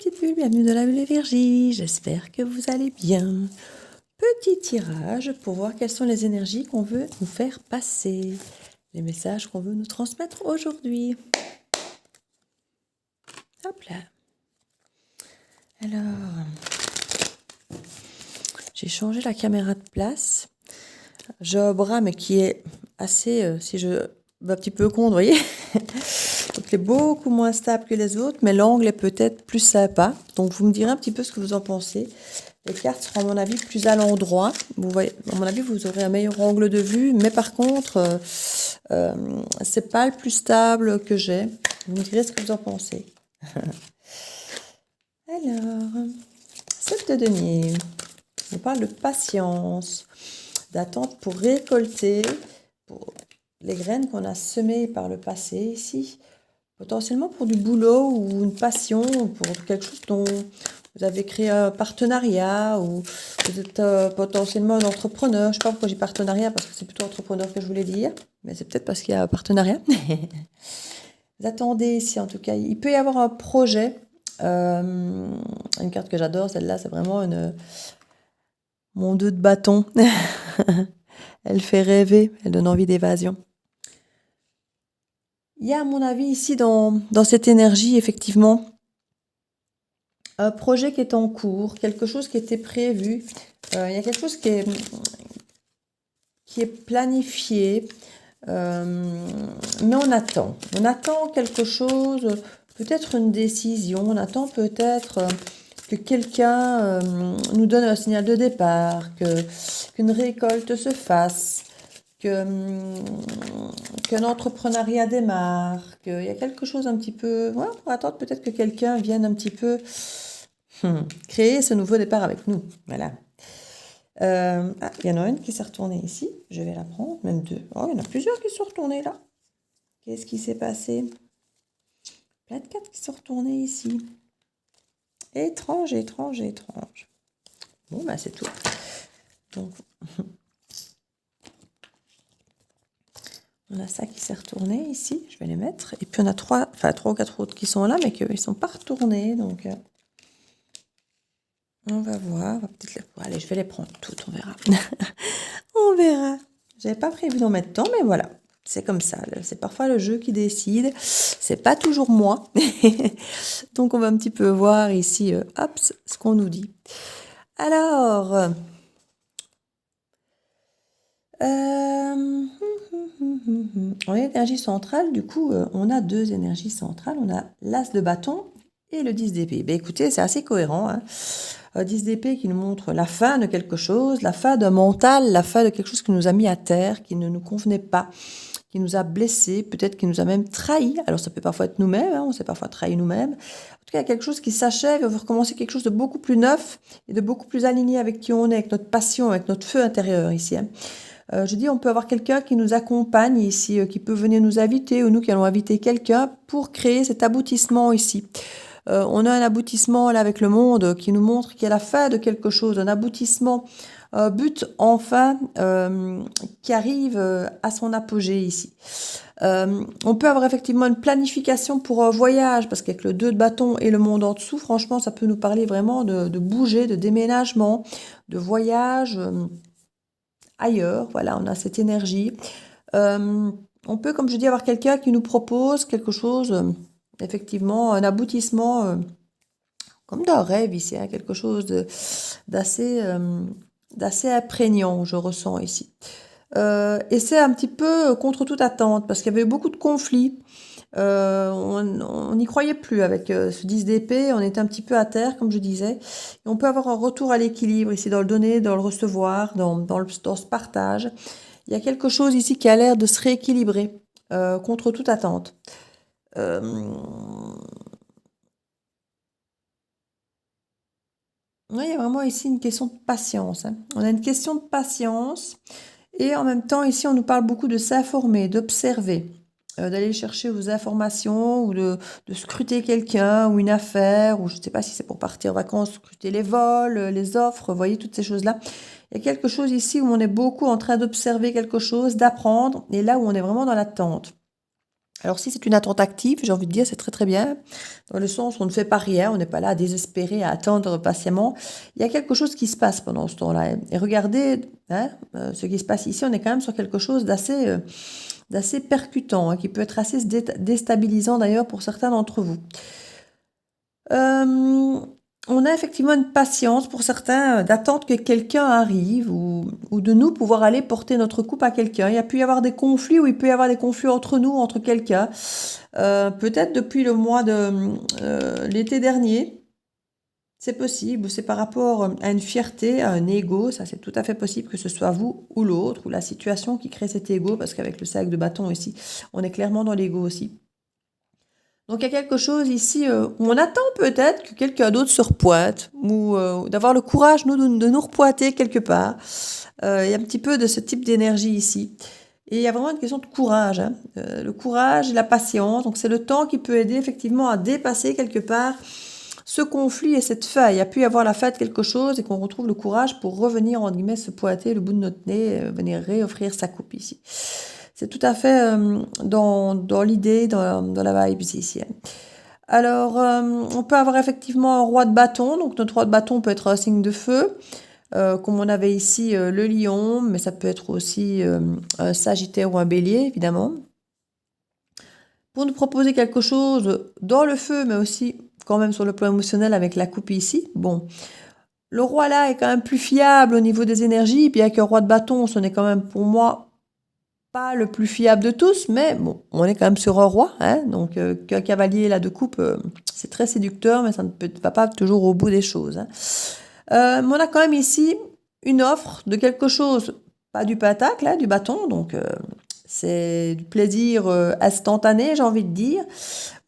petites bulles, bienvenue dans la bulle Énergie, j'espère que vous allez bien. Petit tirage pour voir quelles sont les énergies qu'on veut nous faire passer, les messages qu'on veut nous transmettre aujourd'hui. Hop là. Alors, j'ai changé la caméra de place. J'ai un bras mais qui est assez, si je vais un petit peu con, vous voyez. Donc, il est beaucoup moins stable que les autres, mais l'angle est peut-être plus sympa. Donc, vous me direz un petit peu ce que vous en pensez. Les cartes seront, à mon avis, plus à l'endroit. Vous voyez, à mon avis, vous aurez un meilleur angle de vue, mais par contre, c'est pas le plus stable que j'ai. Vous me direz ce que vous en pensez. Alors, 7 de denier. On parle de patience, d'attente pour récolter pour les graines qu'on a semées par le passé ici. Potentiellement pour du boulot ou une passion, pour quelque chose dont vous avez créé un partenariat ou vous êtes potentiellement un entrepreneur. Je ne sais pas pourquoi j'ai partenariat parce que c'est plutôt entrepreneur que je voulais dire, mais c'est peut-être parce qu'il y a un partenariat. Vous attendez ici en tout cas. Il peut y avoir un projet. Une carte que j'adore, celle-là, c'est vraiment mon 2 de bâton. Elle fait rêver, elle donne envie d'évasion. Il y a, à mon avis, ici, dans cette énergie, effectivement, un projet qui est en cours, quelque chose qui était prévu. Il y a quelque chose qui est planifié, mais on attend. On attend quelque chose, peut-être une décision, on attend peut-être que quelqu'un nous donne un signal de départ, qu'une récolte se fasse, qu'un entrepreneuriat démarre, qu'il y a quelque chose un petit peu... Ouais, on pourrait attendre peut-être que quelqu'un vienne un petit peu créer ce nouveau départ avec nous. Voilà. Il y en a une qui s'est retournée ici. Je vais la prendre, même deux. Oh, il y en a plusieurs qui sont retournés là. Qu'est-ce qui s'est passé? Plein de cartes qui sont retournées ici. Étrange, étrange, étrange. Bon, bah c'est tout. Donc... On a ça qui s'est retourné ici, je vais les mettre. Et puis on a trois ou quatre autres qui sont là, mais qu'ils ne sont pas retournés. Donc on va voir. Allez, je vais les prendre toutes, on verra. On verra. J'avais pas prévu d'en mettre tant, mais voilà. C'est comme ça. C'est parfois le jeu qui décide. C'est pas toujours moi. Donc on va un petit peu voir ici, hop, ce qu'on nous dit. Alors... En énergie centrale, du coup, on a deux énergies centrales. On a l'as de bâton et le 10 d'épée. Ben, écoutez, c'est assez cohérent. Hein. 10 d'épée qui nous montre la fin de quelque chose, la fin d'un mental, la fin de quelque chose qui nous a mis à terre, qui ne nous convenait pas, qui nous a blessés, peut-être qui nous a même trahis. Alors ça peut parfois être nous-mêmes, hein, on s'est parfois trahi nous-mêmes. En tout cas, il y a quelque chose qui s'achève et on veut recommencer quelque chose de beaucoup plus neuf et de beaucoup plus aligné avec qui on est, avec notre passion, avec notre feu intérieur ici. Hein. Je dis, on peut avoir quelqu'un qui nous accompagne ici, qui peut venir nous inviter ou nous qui allons inviter quelqu'un pour créer cet aboutissement ici. On a un aboutissement là avec le monde qui nous montre qu'il y a la fin de quelque chose, un aboutissement, but enfin qui arrive à son apogée ici. On peut avoir effectivement une planification pour un voyage, parce qu'avec le 2 de bâton et le monde en dessous, franchement, ça peut nous parler vraiment de bouger, de déménagement, de voyage... ailleurs, voilà, on a cette énergie. On peut, comme je dis, avoir quelqu'un qui nous propose quelque chose, effectivement, un aboutissement, comme d'un rêve ici, hein, quelque chose d'assez imprégnant, je ressens ici. Et c'est un petit peu contre toute attente, parce qu'il y avait beaucoup de conflits. On n'y croyait plus avec ce 10 d'épée, on était un petit peu à terre, comme je disais. Et on peut avoir un retour à l'équilibre ici, dans le donner, dans le recevoir, dans ce partage. Il y a quelque chose ici qui a l'air de se rééquilibrer contre toute attente. Oui, il y a vraiment ici une question de patience. Hein. On a une question de patience et en même temps, ici, on nous parle beaucoup de s'informer, d'observer. D'aller chercher vos informations ou de scruter quelqu'un ou une affaire, ou je ne sais pas si c'est pour partir en vacances, scruter les vols, les offres, vous voyez, toutes ces choses-là. Il y a quelque chose ici où on est beaucoup en train d'observer quelque chose, d'apprendre, et là où on est vraiment dans l'attente. Alors si c'est une attente active, j'ai envie de dire, c'est très très bien, dans le sens où on ne fait pas rien, on n'est pas là à désespérer, à attendre patiemment. Il y a quelque chose qui se passe pendant ce temps-là. Et regardez ce qui se passe ici, on est quand même sur quelque chose d'assez percutant, qui peut être assez déstabilisant d'ailleurs pour certains d'entre vous. On a effectivement une patience pour certains d'attendre que quelqu'un arrive ou de nous pouvoir aller porter notre coupe à quelqu'un. Il y a pu y avoir des conflits ou il peut y avoir des conflits entre nous, entre quelqu'un. Peut-être depuis le mois de l'été dernier. C'est possible, c'est par rapport à une fierté, à un ego, ça c'est tout à fait possible que ce soit vous ou l'autre, ou la situation qui crée cet ego, parce qu'avec le sac de bâton ici, on est clairement dans l'ego aussi. Donc il y a quelque chose ici où on attend peut-être que quelqu'un d'autre se repointe ou d'avoir le courage de nous repointer quelque part. Il y a un petit peu de ce type d'énergie ici. Et il y a vraiment une question de courage. Le courage et la patience. Donc c'est le temps qui peut aider effectivement à dépasser quelque part ce conflit et cette faille. Il y a pu y avoir la faille de quelque chose et qu'on retrouve le courage pour revenir, entre guillemets, se pointer le bout de notre nez, venir réoffrir sa coupe ici. C'est tout à fait dans l'idée, dans la vibe ici. Alors, on peut avoir effectivement un roi de bâton. Donc, notre roi de bâton peut être un signe de feu, comme on avait ici le lion, mais ça peut être aussi un sagittaire ou un bélier, évidemment. Pour nous proposer quelque chose dans le feu, mais aussi quand même sur le plan émotionnel avec la coupe ici. Bon, le roi là est quand même plus fiable au niveau des énergies, bien qu'un roi de bâton, ce n'est quand même pour moi pas le plus fiable de tous, mais bon, on est quand même sur un roi, donc qu'un cavalier là de coupe, c'est très séducteur, mais ça ne va pas toujours au bout des choses. Mais on a quand même ici une offre de quelque chose, pas du patacle, là, du bâton, donc c'est du plaisir instantané, j'ai envie de dire,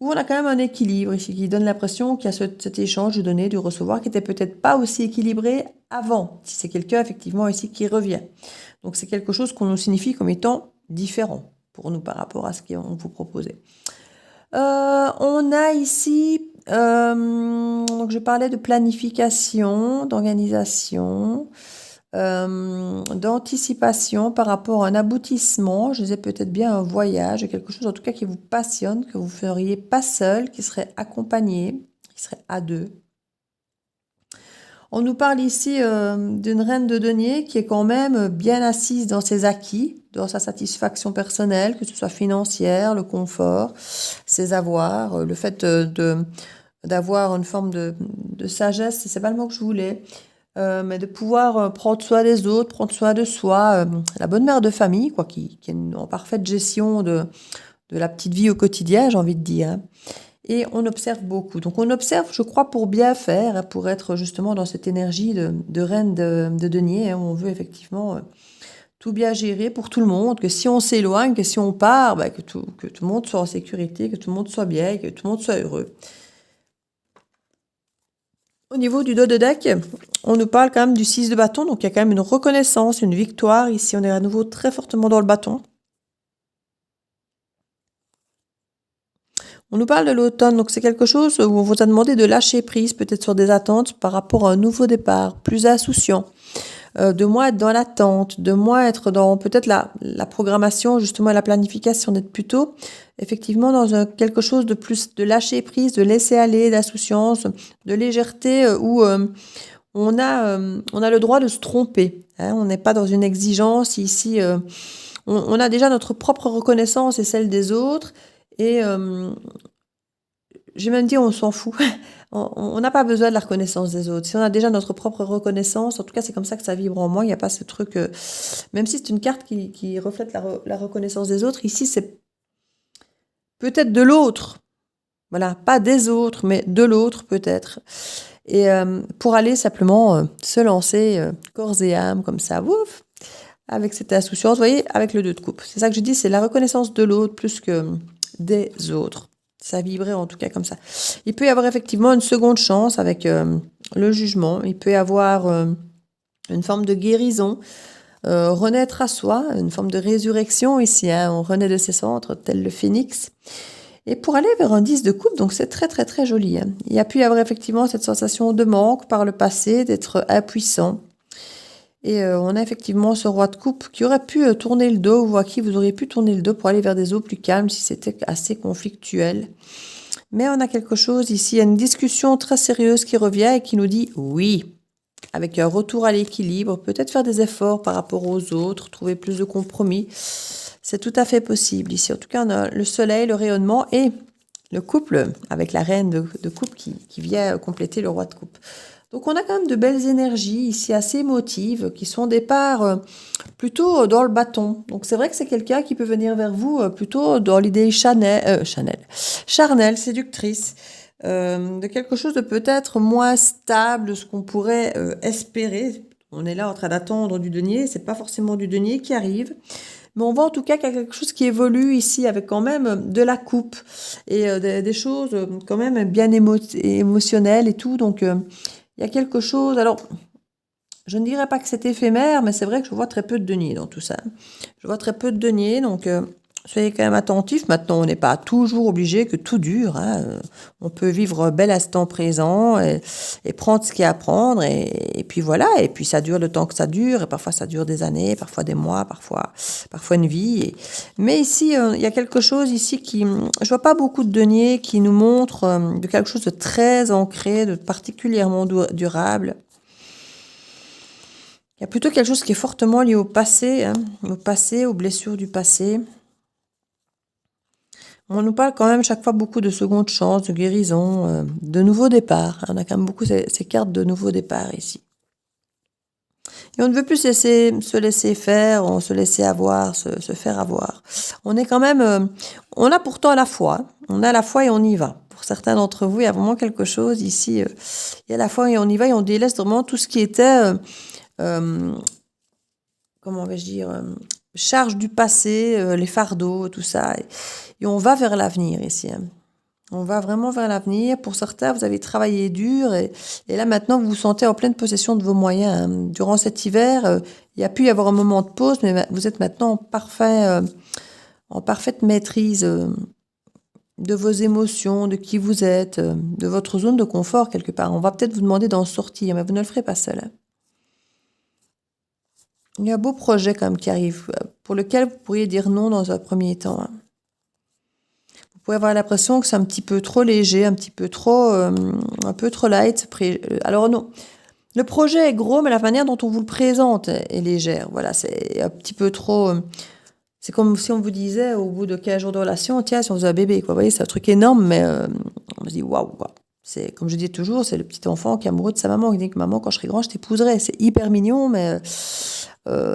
où on a quand même un équilibre ici qui donne l'impression qu'il y a cet échange du donner, du recevoir qui était peut-être pas aussi équilibré avant, si c'est quelqu'un effectivement ici qui revient. Donc c'est quelque chose qu'on nous signifie comme étant différent pour nous par rapport à ce qu'on vous proposait. On a ici, donc je parlais de planification, d'organisation, d'anticipation par rapport à un aboutissement. Je disais peut-être bien un voyage, quelque chose en tout cas qui vous passionne, que vous feriez pas seul, qui serait accompagné, qui serait à deux. On nous parle ici d'une reine de denier qui est quand même bien assise dans ses acquis, dans sa satisfaction personnelle, que ce soit financière, le confort, ses avoirs, le fait d'avoir une forme de sagesse, c'est pas le mot que je voulais, mais de pouvoir prendre soin des autres, prendre soin de soi, la bonne mère de famille, quoi, qui est en parfaite gestion de la petite vie au quotidien, j'ai envie de dire. Et on observe beaucoup. Donc on observe, je crois, pour bien faire, pour être justement dans cette énergie de reine de denier, où on veut effectivement tout bien gérer pour tout le monde, que si on s'éloigne, que si on part, que tout le monde soit en sécurité, que tout le monde soit bien, que tout le monde soit heureux. Au niveau du dos de deck, on nous parle quand même du 6 de bâton, donc il y a quand même une reconnaissance, une victoire. Ici, on est à nouveau très fortement dans le bâton. On nous parle de l'automne, donc c'est quelque chose où on vous a demandé de lâcher prise, peut-être sur des attentes par rapport à un nouveau départ, plus insouciant, de moins être dans l'attente, de moins être dans peut-être la programmation, justement la planification, d'être plutôt effectivement dans quelque chose de plus de lâcher prise, de laisser aller, d'insouciance, de légèreté, où on a le droit de se tromper. On n'est pas dans une exigence ici. On a déjà notre propre reconnaissance et celle des autres. Et j'ai même dit on s'en fout. On n'a pas besoin de la reconnaissance des autres. Si on a déjà notre propre reconnaissance, en tout cas c'est comme ça que ça vibre en moi. Il n'y a pas ce truc, même si c'est une carte qui reflète la reconnaissance des autres, ici c'est peut-être de l'autre. Voilà, pas des autres, mais de l'autre peut-être. Et pour aller simplement se lancer corps et âme comme ça, ouf, avec cette insouciance, vous voyez, avec le 2 de coupe. C'est ça que je dis, c'est la reconnaissance de l'autre plus que des autres. Ça vibrait en tout cas comme ça. Il peut y avoir effectivement une seconde chance avec le jugement. Il peut y avoir une forme de guérison, renaître à soi, une forme de résurrection ici. On renaît de ses cendres, tel le phénix. Et pour aller vers un 10 de coupe, donc c'est très très très joli. Il y a pu y avoir effectivement cette sensation de manque par le passé, d'être impuissant. Et on a effectivement ce roi de coupe qui aurait pu tourner le dos, ou à qui vous auriez pu tourner le dos pour aller vers des eaux plus calmes si c'était assez conflictuel. Mais on a quelque chose ici, il y a une discussion très sérieuse qui revient et qui nous dit oui, avec un retour à l'équilibre, peut-être faire des efforts par rapport aux autres, trouver plus de compromis. C'est tout à fait possible ici. En tout cas, on a le soleil, le rayonnement et le couple avec la reine de coupe qui vient compléter le roi de coupe. Donc on a quand même de belles énergies ici assez émotives qui sont au départ plutôt dans le bâton. Donc c'est vrai que c'est quelqu'un qui peut venir vers vous plutôt dans l'idée charnelle, séductrice, de quelque chose de peut-être moins stable de ce qu'on pourrait espérer. On est là en train d'attendre du denier, c'est pas forcément du denier qui arrive. Mais on voit en tout cas qu'il y a quelque chose qui évolue ici avec quand même de la coupe et des choses quand même bien émotionnelles et tout. Donc il y a quelque chose. Alors, je ne dirais pas que c'est éphémère, mais c'est vrai que je vois très peu de deniers dans tout ça. Je vois très peu de deniers, donc soyez quand même attentifs. Maintenant, on n'est pas toujours obligé que tout dure. On peut vivre un bel instant présent et prendre ce qu'il y a à prendre. Et puis voilà, et puis ça dure le temps que ça dure. Et parfois, ça dure des années, parfois des mois, parfois une vie. Mais ici, il y a quelque chose ici qui... Je vois pas beaucoup de deniers qui nous montrent de quelque chose de très ancré, de particulièrement durable. Il y a plutôt quelque chose qui est fortement lié au passé, au passé, aux blessures du passé. On nous parle quand même chaque fois beaucoup de seconde chance, de guérison, de nouveau départ. On a quand même beaucoup ces cartes de nouveau départ ici. Et on ne veut plus se laisser faire, on se laisser avoir, se faire avoir. On est quand même, on a pourtant à la foi. On a la foi et on y va. Pour certains d'entre vous, il y a vraiment quelque chose ici. Il y a la foi et on y va et on délaisse vraiment tout ce qui était... comment vais-je dire, charge du passé, les fardeaux, tout ça. Et on va vers l'avenir ici. On va vraiment vers l'avenir. Pour certains, vous avez travaillé dur et là maintenant, vous vous sentez en pleine possession de vos moyens. Durant cet hiver, il y a pu y avoir un moment de pause, mais vous êtes maintenant en parfaite maîtrise de vos émotions, de qui vous êtes, de votre zone de confort quelque part. On va peut-être vous demander d'en sortir, mais vous ne le ferez pas seul. Il y a un beau projet quand même qui arrive, pour lequel vous pourriez dire non dans un premier temps. Vous pouvez avoir l'impression que c'est un petit peu trop léger, un peu trop light. Alors non, le projet est gros, mais la manière dont on vous le présente est légère. Voilà, c'est un petit peu trop... c'est comme si on vous disait au bout de 15 jours de relation, tiens, si on faisait un bébé, quoi. Vous voyez, c'est un truc énorme, mais on se dit waouh, quoi. C'est, comme je dis toujours, c'est le petit enfant qui est amoureux de sa maman, qui dit que maman, quand je serai grand, je t'épouserai. C'est hyper mignon, mais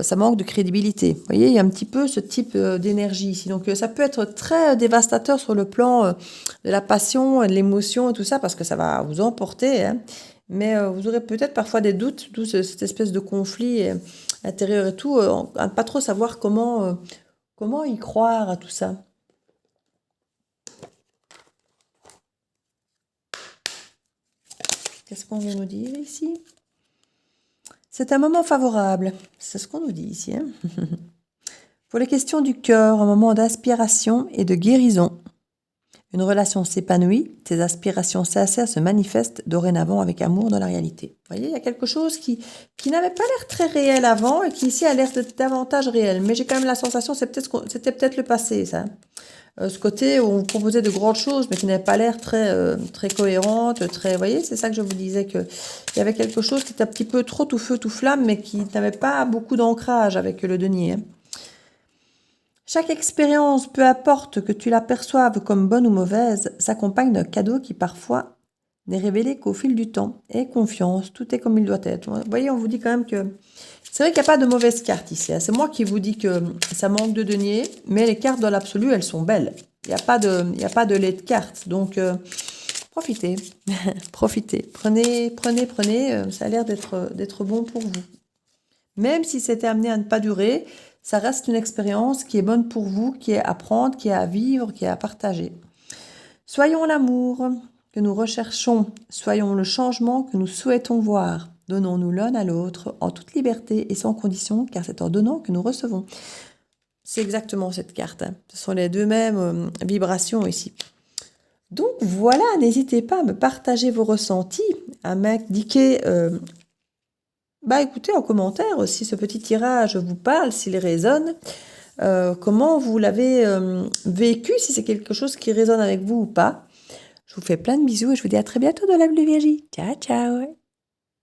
ça manque de crédibilité. Vous voyez, il y a un petit peu ce type d'énergie ici. Donc ça peut être très dévastateur sur le plan de la passion, de l'émotion et tout ça, parce que ça va vous emporter. Mais vous aurez peut-être parfois des doutes, d'où cette espèce de conflit intérieur et tout, à ne pas trop savoir comment y croire à tout ça. Qu'est-ce qu'on veut nous dire ici? C'est un moment favorable. C'est ce qu'on nous dit ici. Pour les questions du cœur, un moment d'inspiration et de guérison. Une relation s'épanouit, tes aspirations sincères se manifestent dorénavant avec amour dans la réalité. Vous voyez, il y a quelque chose qui n'avait pas l'air très réel avant et qui ici a l'air davantage réel. Mais j'ai quand même la sensation, c'était peut-être le passé, ça. Ce côté où on vous proposait de grandes choses, mais qui n'avait pas l'air très cohérente, très... Vous voyez, c'est ça que je vous disais, qu'il y avait quelque chose qui était un petit peu trop tout feu, tout flamme, mais qui n'avait pas beaucoup d'ancrage avec le denier. Chaque expérience, peu importe que tu la perçoives comme bonne ou mauvaise, s'accompagne d'un cadeau qui parfois n'est révélé qu'au fil du temps. Et confiance, tout est comme il doit être. Vous voyez, on vous dit quand même que... C'est vrai qu'il n'y a pas de mauvaise carte ici. C'est moi qui vous dis que ça manque de denier, mais les cartes dans l'absolu, elles sont belles. Il n'y a pas de lait de cartes. Donc, profitez. Profitez. Prenez. Ça a l'air d'être bon pour vous. Même si c'était amené à ne pas durer, ça reste une expérience qui est bonne pour vous, qui est à prendre, qui est à vivre, qui est à partager. Soyons l'amour que nous recherchons, soyons le changement que nous souhaitons voir. Donnons-nous l'un à l'autre en toute liberté et sans condition, car c'est en donnant que nous recevons. C'est exactement cette carte. Ce sont les deux mêmes vibrations ici. Donc voilà, n'hésitez pas à me partager vos ressentis, à m'indiquer Bah écoutez en commentaire si ce petit tirage vous parle, s'il résonne, comment vous l'avez vécu, si c'est quelque chose qui résonne avec vous ou pas. Je vous fais plein de bisous et je vous dis à très bientôt dans la Bulle de Virgie. Ciao, ciao!